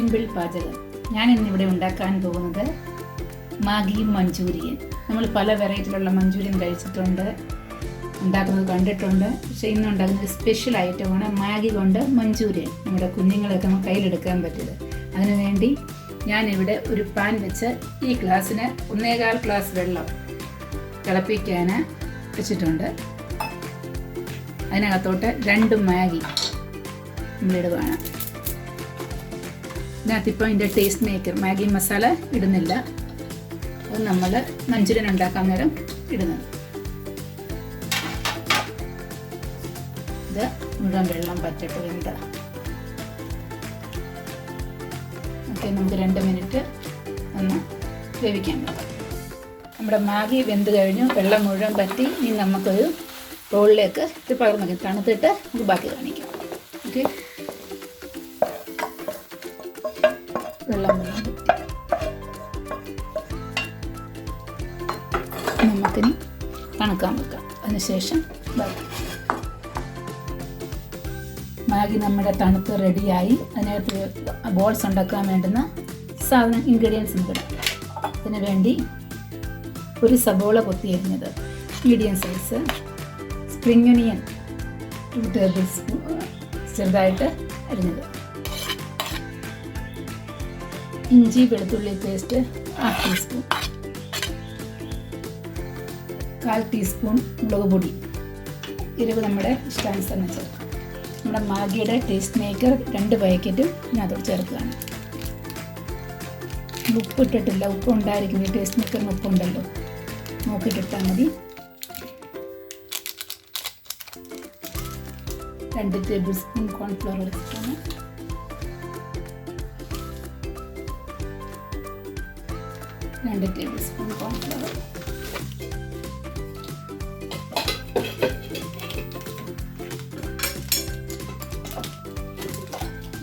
Simple പാചകം. ഞാൻ ഇന്നിവിടെ ഉണ്ടാക്കാൻ പോകുന്നത് മാഗി മഞ്ചൂരിയൻ. നമ്മൾ പല വെറൈറ്റിയിലുള്ള മഞ്ചൂരിയൻ കഴിച്ചിട്ടുണ്ട്, ഉണ്ടാക്കുന്നത് കണ്ടിട്ടുണ്ട്. പക്ഷേ ഇന്ന് ഉണ്ടാക്കുന്നത് സ്പെഷ്യൽ ഐറ്റമാണ് മാഗി കൊണ്ട് മഞ്ചൂരിയൻ. നമ്മുടെ കുഞ്ഞുങ്ങളൊക്കെ നമുക്ക് കയ്യിലെടുക്കാൻ പറ്റിയത്. അതിനുവേണ്ടി ഞാനിവിടെ ഒരു പാൻ വെച്ച് ഈ ഗ്ലാസ്സിന് 1.25 ഗ്ലാസ് വെള്ളം തിളപ്പിക്കാൻ വെച്ചിട്ടുണ്ട്. അതിനകത്തോട്ട് 2 മാഗി നമ്മളിടുകയാണ്. ഇതിനകത്തിപ്പോൾ ഇതിൻ്റെ ടേസ്റ്റ് മേക്കർ മാഗി മസാല ഇടുന്നില്ല, അത് നമ്മൾ മഞ്ചൂരിയൻ ഉണ്ടാക്കാൻ നേരം ഇടുന്നത്. ഇത് മുഴുവൻ വെള്ളം പറ്റിട്ട് വേണ്ട. ഓക്കെ, നമുക്ക് 2 മിനിറ്റ് ഒന്ന് വേവിക്കാൻ പറ്റും. നമ്മുടെ മാഗി വെന്ത് കഴിഞ്ഞു, വെള്ളം മുഴുവൻ പറ്റി. ഇനി നമുക്കൊരു ബൗളിലേക്ക് ഇത് പകർന്നു വയ്ക്കാം. തണുത്തിട്ട് നമുക്ക് ബാക്കി കാണിക്കാം. ഓക്കെ, വെള്ളം പറ്റി നമുക്കിനി തണുക്കാൻ വെക്കാം. അതിനുശേഷം ബാക്കി മാഗി നമ്മുടെ തണുത്ത് റെഡിയായി. അതിനകത്ത് ബോൾസ് ഉണ്ടാക്കാൻ വേണ്ടുന്ന സാധനം ഇൻഗ്രീഡിയൻസ് ഉണ്ട്. അതിന് വേണ്ടി ഒരു സബോള കൊത്തിയരിഞ്ഞത്, medium size spring onion 2 tablespoon ചെറുതായിട്ട് അരിഞ്ഞത്, ഇഞ്ചി വെളുത്തുള്ളി പേസ്റ്റ് 1/2 ടീസ്പൂൺ, 1/4 ടീസ്പൂൺ മുളക് പൊടി, എരിവ് നമ്മുടെ ഇഷ്ടാനുസരണം ചേർക്കാം. നമ്മുടെ മാഗിയുടെ ടേസ്റ്റ് മേക്കർ 2 പാക്കറ്റും ഞാൻ അതോട് ചേർക്കുകയാണ്. ഉപ്പ് ഇട്ടിട്ടില്ല, ഉപ്പ് ഉണ്ടായിരിക്കും. ഈ ടേസ്റ്റ് മേക്കറിന് ഉപ്പുണ്ടല്ലോ, നോക്കിയിട്ടിട്ടാൽ മതി. 2 ടേബിൾ സ്പൂൺ കോൺഫ്ലവർ എടുത്തിട്ടാണ്. രണ്ട് ടേബിൾ സ്പൂൺ കോൺഫ്ലവർ,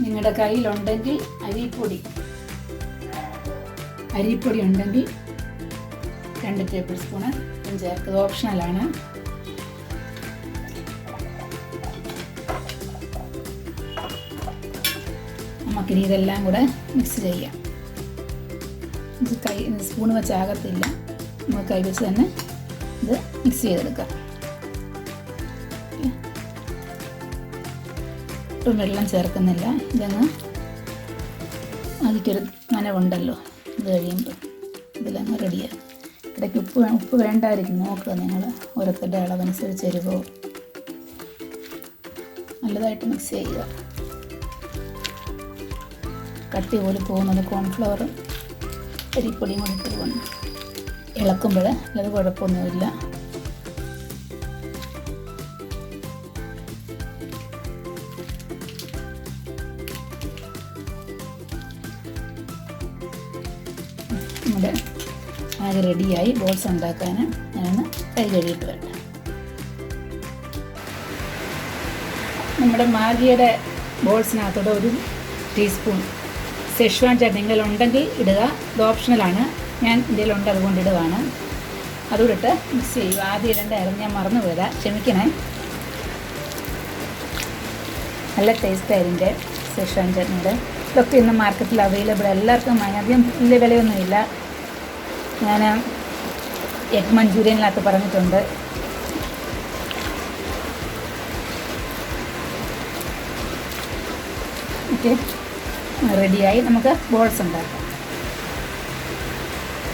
നിങ്ങളുടെ കയ്യിലുണ്ടെങ്കിൽ അരിപ്പൊടി ഉണ്ടെങ്കിൽ 2 ടേബിൾ സ്പൂണ് ചേർത്തത് ഓപ്ഷണലാണ്. നമുക്കിനി ഇതെല്ലാം കൂടെ മിക്സ് ചെയ്യാം. ഇത് സ്പൂൺ വെച്ചാകത്തില്ല, നമുക്ക് കൈ വെച്ച് തന്നെ ഇത് മിക്സ് ചെയ്തെടുക്കാം. ഒട്ടും വെള്ളം ചേർക്കുന്നില്ല. ഇതങ്ങ് അതിക്കൊരു നനവുണ്ടല്ലോ, ഇത് കഴിയുമ്പോൾ ഇതിലങ്ങ് റെഡിയാകും. ഇടയ്ക്ക് ഉപ്പ് വേണ്ടായിരിക്കും, നോക്കുക നിങ്ങൾ ഓരോരുത്തരുടെ അളവനുസരിച്ച് എരിവോ. നല്ലതായിട്ട് മിക്സ് ചെയ്യുക. കട്ടി പോലെ പോകുന്നത് കോൺഫ്ലവറും അരിപ്പൊടിയും കൂടി ഇട്ട് കൊണ്ട് ഇളക്കുമ്പോൾ അത് കുഴപ്പമൊന്നുമില്ല. നമ്മുടെ ആകെ റെഡിയായി. ബോൾസ് ഉണ്ടാക്കാൻ ഞാൻ കൈ കഴുകിയിട്ട് വരട്ടെ. നമ്മുടെ മാഗിയുടെ ബോൾസിനകത്തോടെ 1 ടീസ്പൂൺ SWAD ചട്നികൾ ഉണ്ടെങ്കിൽ ഇടുക, ഇത് ഓപ്ഷണലാണ്. ഞാൻ ഇതിലുണ്ട്, അതുകൊണ്ട് ഇടുകയാണ്. അതുകൊണ്ടിട്ട് മിക്സ് ചെയ്യുക. ആദ്യം ഇടണ്ടായിരുന്നു, ഞാൻ മറന്നു പോയതാ, ക്ഷമിക്കണേ. നല്ല ടേസ്റ്റായതിൻ്റെ SWAD ചട്നിയുടെ. ഇതൊക്കെ ഇന്ന് മാർക്കറ്റിൽ അവൈലബിൾ, എല്ലാവർക്കും അധികം വലിയ വിലയൊന്നുമില്ല. ഞാൻ എഗ് മഞ്ചൂരിയനിനകത്ത് പറഞ്ഞിട്ടുണ്ട്. ഓക്കെ, റെഡിയായി. നമുക്ക് ബോൾസ് ഉണ്ടാക്കാം.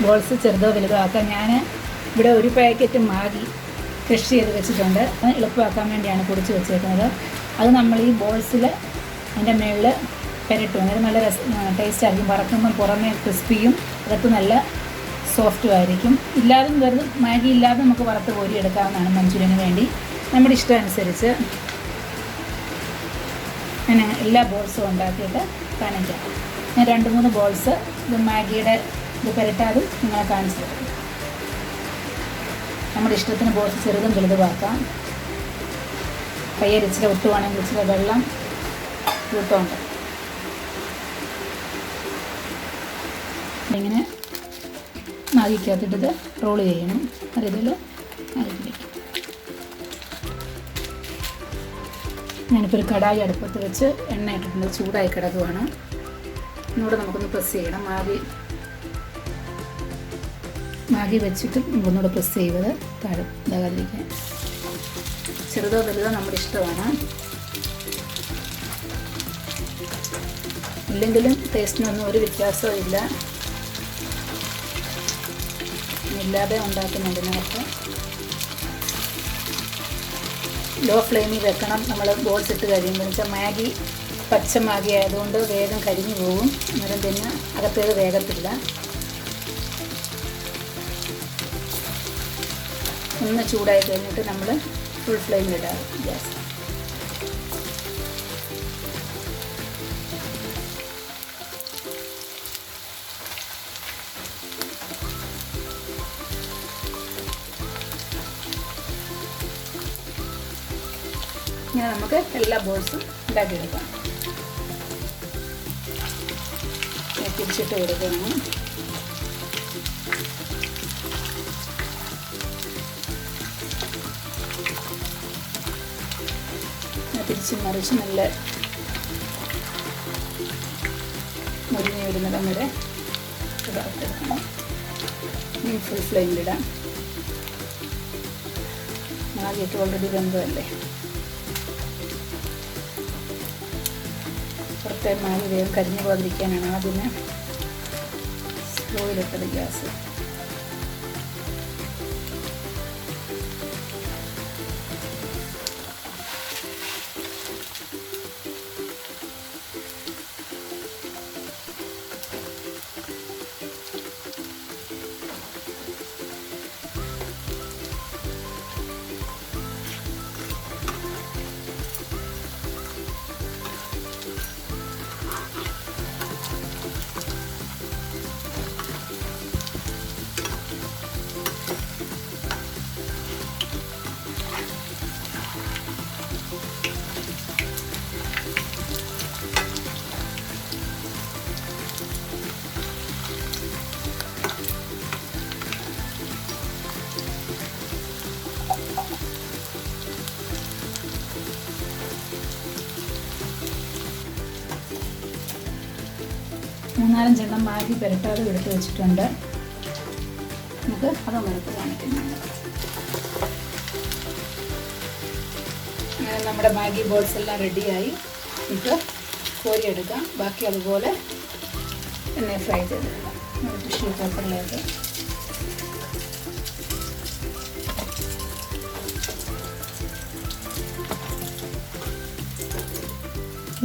ബോൾസ് ചെറുതോ വലുതോ ആക്കാം. ഞാൻ ഇവിടെ 1 പാക്കറ്റ് മാഗി ക്രഷ് ചെയ്ത് വെച്ചിട്ടുണ്ട്. അത് എളുപ്പമാക്കാൻ വേണ്ടിയാണ് പൊടിച്ച് വെച്ചേക്കുന്നത്. അത് നമ്മൾ ഈ ബോൾസിൽ അതിൻ്റെ മുകളിൽ പെരട്ടും. അതായത് നല്ല ടേസ്റ്റ് ആയിരിക്കും. വറക്കുമ്പം പുറമേ ക്രിസ്പിയും അകത്ത് നല്ല സോഫ്റ്റും ആയിരിക്കും. ഇല്ലാതെ വെറുതെ മാഗി ഇല്ലാതെ നമുക്ക് വറുത്ത് കോരി എടുക്കാവുന്നതാണ് മഞ്ചൂരിയന് വേണ്ടി. നമ്മുടെ ഇഷ്ടം അനുസരിച്ച് ഞാൻ എല്ലാ ബോൾസും ഉണ്ടാക്കിയിട്ട് കാണിക്കാം. ഞാൻ 2-3 ബോൾസ് ഇത് മാഗിയുടെ ഇത് പെരട്ടാതും നിങ്ങളെ കാണിച്ചു തരും. നമ്മുടെ ഇഷ്ടത്തിന് ബോൾസ് ചെറുതും വലുതുമാക്കാം. കയ്യരിച്ചിട്ട് ഒട്ടുവാണെങ്കിൽ ഇച്ചിരി വെള്ളം കൂട്ടുകൊണ്ട് ഇങ്ങനെ മാഗിക്കകത്തിട്ട് റോൾ ചെയ്യണം. അതിൽ മാഗി പിടിക്കും. ഞാനിപ്പോൾ ഒരു കടായി അടുപ്പത്ത് വെച്ച് എണ്ണ ഇട്ടിട്ടുണ്ട്, ചൂടായി കിടക്കുവാണ്. ഒന്നുകൂടെ നമുക്കൊന്ന് പ്രസ് ചെയ്യണം. മാഗി വെച്ചിട്ട് നമുക്കൊന്നുകൂടെ പ്രസ് ചെയ്തത് താഴെ ഇതാകാതിരിക്കാൻ. ചെറുതോ വലുതോ നമ്മുടെ ഇഷ്ടമാണ്. ഇല്ലെങ്കിലും ടേസ്റ്റിനൊന്നും ഒരു വ്യത്യാസവും ഇല്ല. ഇല്ലാതെ ഉണ്ടാക്കുന്നതിനകത്ത് ലോ ഫ്ലെയിമിൽ വെക്കണം. നമ്മൾ ബോൾസ് ഇട്ട് കഴിയുമ്പോൾ വെച്ചാൽ മാഗി പച്ച മാഗി ആയതുകൊണ്ട് വേഗം കരിഞ്ഞു പോകും. അന്നേരം പിന്നെ അകത്തേത് വേഗത്തില്ല. ഒന്ന് ചൂടായി കഴിഞ്ഞിട്ട് നമ്മൾ ഫുൾ ഫ്ലെയിമിലിടാം ഗ്യാസ്. ഇങ്ങനെ നമുക്ക് എല്ലാ ബോൾസും ഉണ്ടാക്കിയെടുക്കാം. തിരിച്ചിട്ട് കൊടുക്കണം. തിരിച്ച് മറിച്ച് നല്ല മുരിഞ്ഞ് വരുന്നിടം വരെ ഇതാക്കിയെടുക്കണം. ഇനി ഫുൾ ഫ്ലെയിമിലിടാം. മാഗിയൊക്കെ ഓൾറെഡി വെന്തതല്ലേ. പുറത്തെ മാഗി വേഗം കരിഞ്ഞു പോകാതിരിക്കാനാണ് ആദ്യമേ സ്ലോയിലിട്ടത് ഗ്യാസ്. മൂന്നാലഞ്ചെണ്ണം മാഗി പുരട്ടാതെ എടുത്ത് വെച്ചിട്ടുണ്ട്. നമുക്ക് അതൊന്നും എടുത്ത് കാണിക്കുന്നുണ്ട്. അങ്ങനെ നമ്മുടെ മാഗി ബോൾസ് എല്ലാം റെഡിയായി. നമുക്ക് കോരിയെടുക്കാം. ബാക്കി അതുപോലെ എണ്ണ ഫ്രൈ ചെയ്തെടുക്കാം. ടിഷ്യൂ പേപ്പറിലേക്ക്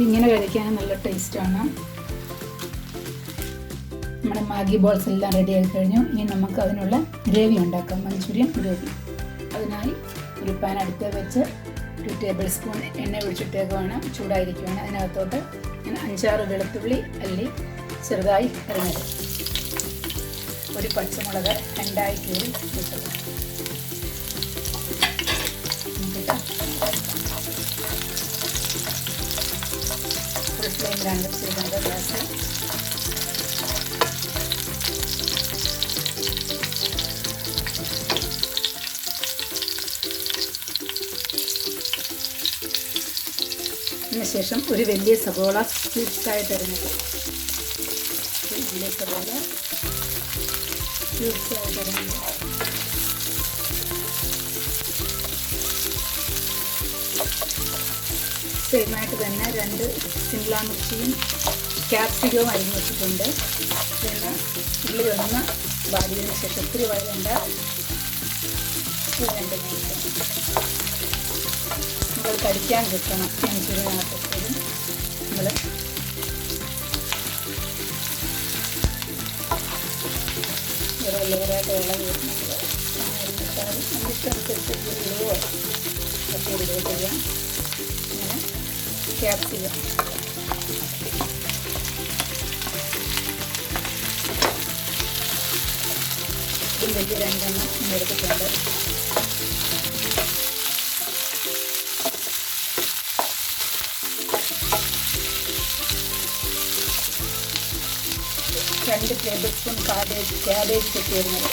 ഇങ്ങനെ കഴിക്കാൻ നല്ല ടേസ്റ്റാണ്. നമ്മുടെ മാഗി ബോൾസ് എല്ലാം റെഡി ആയി കഴിഞ്ഞു. ഇനി നമുക്ക് അതിനുള്ള ഗ്രേവി ഉണ്ടാക്കാം, മഞ്ചൂരിയൻ ഗ്രേവി. അതിനായി ഒരു പാൻ അടുത്ത് വെച്ച് 2 ടേബിൾ സ്പൂൺ എണ്ണ ഒഴിച്ചിട്ടേക്കുവാണ്. ചൂടായിരിക്കുകയാണ്. അതിനകത്തോട്ട് ഞാൻ 5-6 വെളുത്തുള്ളി അല്ലി ചെറുതായി അരിഞ്ഞത്, ഒരു പച്ചമുളക് 2 കീറി ഇട്ടത്. ഫുൾ ഫ്ലെയിമിലാണ് വെച്ചിരിക്കുന്നത് ഗ്യാസ്. അതിനുശേഷം ഒരു വലിയ സവോള ക്യൂബ്സായിട്ട് അരിഞ്ഞത്, വലിയ സവോള ക്യൂബ്സായിട്ട് അരിഞ്ഞത്. സെയിമായിട്ട് തന്നെ 2 സിംല മിർച്ചിയും ക്യാപ്സിക്കവും അരിഞ്ഞ് വെച്ചിട്ടുണ്ട്. പിന്നെ ഉള്ളി ഒന്ന് വാടിയതിന് ശേഷം ഒത്തിരി വഴണ്ട 2 മിനിറ്റ് നമ്മൾ കടിക്കാൻ കിട്ടണം. മഞ്ചൂരിയനകത്തെപ്പോഴും നമ്മൾ ലെയറായിട്ട് വെള്ളം വരുന്നത് നമുക്കിഷ്ടമനുസരിച്ച് ഉള്ളിയോ ഒക്കെ ഇടുകയോ ചെയ്യാം. ഇങ്ങനെ ക്യാപ്സിക്കം ഇതും വലിയ 2 എണ്ണം എടുത്തിട്ടുണ്ട്. രണ്ട് ടേബിൾ സ്പൂൺ ക്യാബേജ് ചെത്തി വരുന്നത്,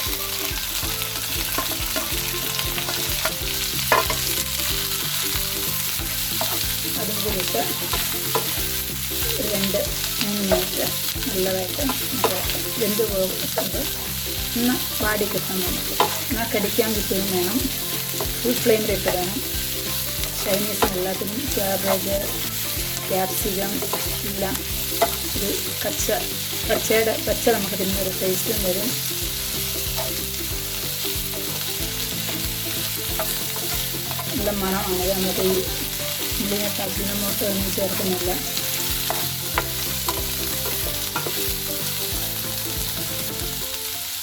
അതും കൂടി ഇട്ട് 2-3 മിനിറ്റ് നല്ലതായിട്ട് വെന്ത് പോകുന്നത് ഒന്ന് വാടി കിട്ടണം. നമുക്ക് എന്നാൽ കടിക്കാൻ കിട്ടുകയും വേണം. ഫുൾ ഫ്ലെയിമിലിട്ട് വേണം. ചൈനീസ് എല്ലാത്തിനും ക്യാബേജ്, ക്യാപ്സിക്കം എല്ലാം ഒരു പച്ച നമുക്ക് തിന്നൊരു ടേസ്റ്റും വരും. നല്ല മണമാണ്. നമുക്ക് ഈ ഉള്ളിനകത്ത് അജിനോമോട്ടോ ഒന്നും ചേർക്കുന്നില്ല.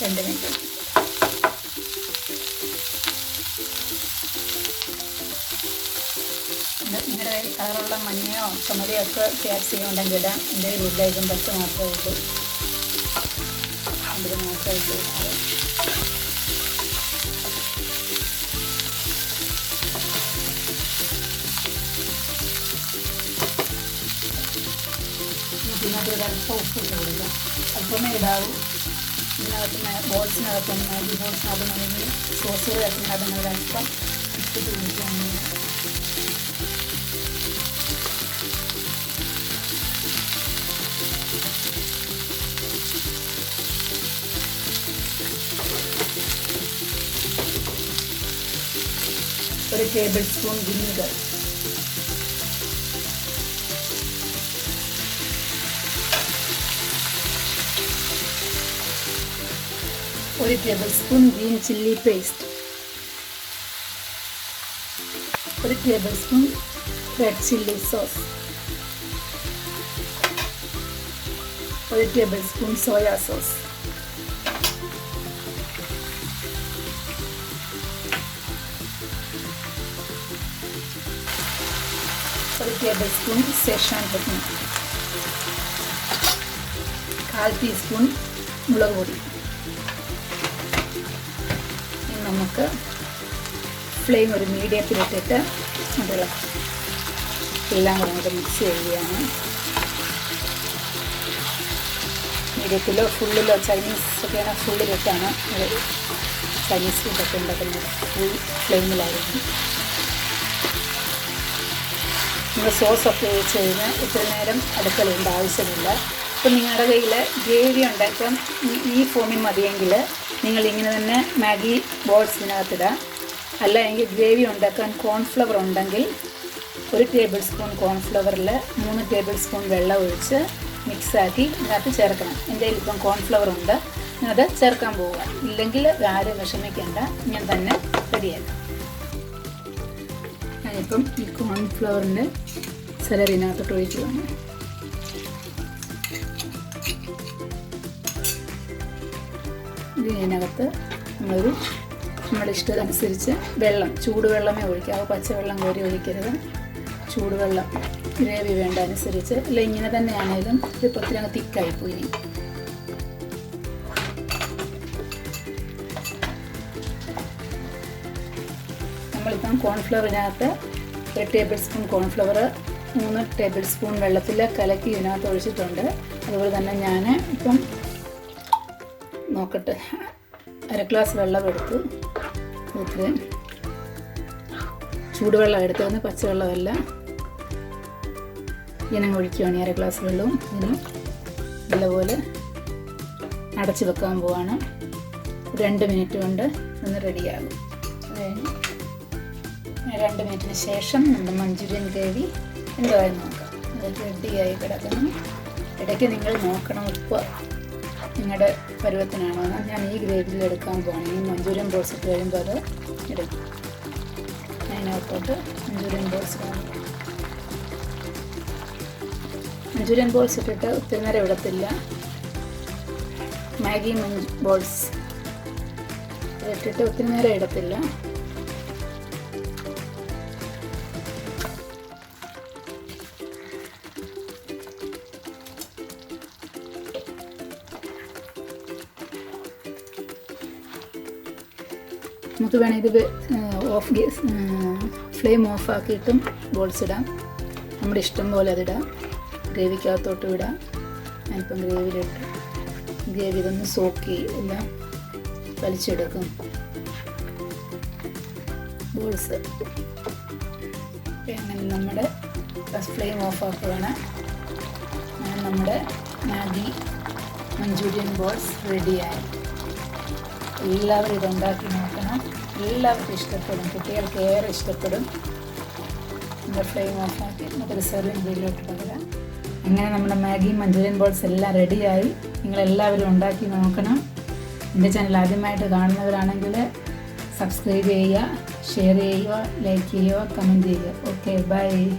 രണ്ട് മിനിറ്റ് നിങ്ങളുടെ കളറുള്ള മഞ്ഞയോ ചുമലയോ ഒക്കെ ക്യാപ്സിക്കം ഉണ്ടെങ്കിൽ ഇടാം. എൻ്റെ വീട്ടിലേക്കും പച്ച മാത്രമേ ഉള്ളൂ. അതിൽ മാത്രമായിട്ട് ഇതിനകത്ത് ഒരല്പം ഉപ്പിട്ട് കൊടുക്കുക. അല്പമേ ഇടാവൂ. ഇതിനകത്ത് ബോൾസിനകത്ത് മാഗി ബോൾസിനകത്ത് നമുക്ക് സോസ് ചേർക്കുന്നത് ഒരല്പം ഇട്ടിട്ട് കൊടുക്കുകയാണ്. ഒരു ടേബിൾ സ്പൂൺ വിനീഗർ, ഒരു tablespoon green chilli paste, ഒരു tablespoon red chilli sauce, ഒരു ടേബിൾ സ്പൂൺ സോയാ സോസ്, ഒരു tablespoon schezwan chutney, 1/4 teaspoon മുളക് പൊടി. നമുക്ക് ഫ്ലെയിം ഒരു മീഡിയത്തിലിട്ടിട്ട് അതിൽ എല്ലാം കൂടെ നമുക്ക് മിക്സ് ചെയ്യുകയാണ്. മീഡിയത്തിലോ ഫുള്ളിലോ ചൈനീസ് ഒക്കെയാണ് ഫുള്ളിലിട്ടാണ് ചൈനീസ് ഫുഡൊക്കെ ഉണ്ടാക്കുന്നത്. ഫുൾ ഫ്ലെയിമിലായിരിക്കും. നിങ്ങൾ സോസൊക്കെ ഒഴിച്ച് കഴിഞ്ഞാൽ ഇത്ര നേരം അടുക്കളയുണ്ട് ആവശ്യമില്ല. ഇപ്പം നിങ്ങളുടെ കയ്യിൽ ഗ്രേവി ഉണ്ടാക്കാൻ ഈ ഫോമിൽ മതിയെങ്കിൽ നിങ്ങൾ ഇങ്ങനെ തന്നെ മാഗി ബോൾസ് ഇതിനകത്തിടാം. അല്ല എങ്കിൽ ഗ്രേവി ഉണ്ടാക്കാൻ കോൺഫ്ലവർ ഉണ്ടെങ്കിൽ 1 ടേബിൾ സ്പൂൺ കോൺഫ്ലവറിൽ 3 ടേബിൾ സ്പൂൺ വെള്ളം ഒഴിച്ച് മിക്സാക്കി ഇതിനകത്ത് ചേർക്കണം. എൻ്റെ കയ്യിൽ ഇപ്പം കോൺഫ്ലവർ ഉണ്ട്, അത് ചേർക്കാൻ പോവുക. ഇല്ലെങ്കിൽ ആരും വിഷമിക്കേണ്ട, ഞാൻ തന്നെ റെഡിയാക്കാം. ഞാനിപ്പം ഈ കോൺഫ്ലവറിൻ്റെ സലറിനകത്തോട്ട് ഒഴിക്കുകയാണ്. ഇതിനകത്ത് നമ്മുടെ ഇഷ്ടമനുസരിച്ച് വെള്ളം, ചൂടുവെള്ളമേ ഒഴിക്കാവൂ. പച്ചവെള്ളം കോരി ഒഴിക്കരുത്. ചൂടുവെള്ളം ഗ്രേവി വേണ്ട അനുസരിച്ച്. അല്ല ഇങ്ങനെ തന്നെയാണേലും ഇതിപ്പോൾ ഒത്തിരി അങ്ങ് തിക്കായിപ്പോയി. നമ്മളിപ്പം കോൺഫ്ലവറിനകത്ത് 1 table spoon cornflour 3 table spoon വെള്ളത്തിൽ കലക്കി ഇതിനകത്ത് ഒഴിച്ചിട്ടുണ്ട്. അതുപോലെ തന്നെ ഞാൻ ഇപ്പം നോക്കട്ടെ, 1/2 ഗ്ലാസ് വെള്ളം എടുത്ത് ഇത്തിരി ചൂടുവെള്ളം എടുത്തതെന്ന് പച്ചവെള്ളമല്ല. ഇങ്ങനെ ഒഴിക്കുകയാണ് 1/2 ഗ്ലാസ് വെള്ളവും. ഇതിന് നല്ലപോലെ അടച്ച് വെക്കാൻ പോവാണ്. 2 മിനിറ്റ് കൊണ്ട് ഒന്ന് റെഡിയാകും. അത് കഴിഞ്ഞ് 2 മിനിറ്റിന് ശേഷം നമ്മുടെ മഞ്ചൂരിയൻ ഗ്രേവി എന്തായി നോക്കാം. അത് റെഡിയായി കിടക്കണം. ഇടയ്ക്ക് നിങ്ങൾ നോക്കണം ഉപ്പ് നിങ്ങളുടെ പരുവത്തിനാണോ. ഞാൻ ഈ ഗ്രേവിയിൽ എടുക്കാൻ പോകണം. ഈ മഞ്ചൂരിയൻ ബോൾസ് ഇട്ട് കഴിയുമ്പോൾ അത് എടുക്കും. അതിനകത്തോട്ട് മഞ്ചൂരിയൻ ബോൾസ് കാണും. മഞ്ചൂരിയൻ ബോൾസ് ഇട്ടിട്ട് ഒത്തിരി നേരം ഇടത്തില്ല. മാഗി ബോൾസ് ഇട്ടിട്ട് ഒത്തിരി നേരം ഇടത്തില്ല. നമുക്ക് വേണമെങ്കിൽ ഇത് ഫ്ലെയിം ഓഫ് ആക്കിയിട്ടും ബോൾസ് ഇടാം. നമ്മുടെ ഇഷ്ടം പോലെ അതിടാം. ഗ്രേവിക്കകത്തോട്ടും ഇടാം. ഞാനിപ്പം ഗ്രേവിയിലിട്ട് ഗ്രേവി ഇതൊന്ന് സോക്കി എല്ലാം വലിച്ചെടുക്കും. ബോൾസ് അങ്ങനെ നമ്മുടെ ഫ്ലെയിം ഓഫ് ആക്കുകയാണ്. നമ്മുടെ മാഗി മഞ്ചൂരിയൻ ബോൾസ് റെഡിയായി. എല്ലാവരും ഇതുണ്ടാക്കി നോക്കണം. എല്ലാവർക്കും ഇഷ്ടപ്പെടും. കുട്ടികൾക്ക് ഏറെ ഇഷ്ടപ്പെടും. നമ്മുടെ ഫ്ലെയിം ഓഫാക്കി നമുക്കൊരു സെർവിങ് ബില്ലോട്ട് പകരാം. അങ്ങനെ നമ്മുടെ മാഗി മഞ്ചൂരിയൻ ബോൾസ് എല്ലാം റെഡിയായി. നിങ്ങളെല്ലാവരും ഉണ്ടാക്കി നോക്കണം. എൻ്റെ ചാനൽ ആദ്യമായിട്ട് കാണുന്നവരാണെങ്കിൽ സബ്സ്ക്രൈബ് ചെയ്യുക, ഷെയർ ചെയ്യുക, ലൈക്ക് ചെയ്യുക, കമൻറ്റ് ചെയ്യുക. Okay, by.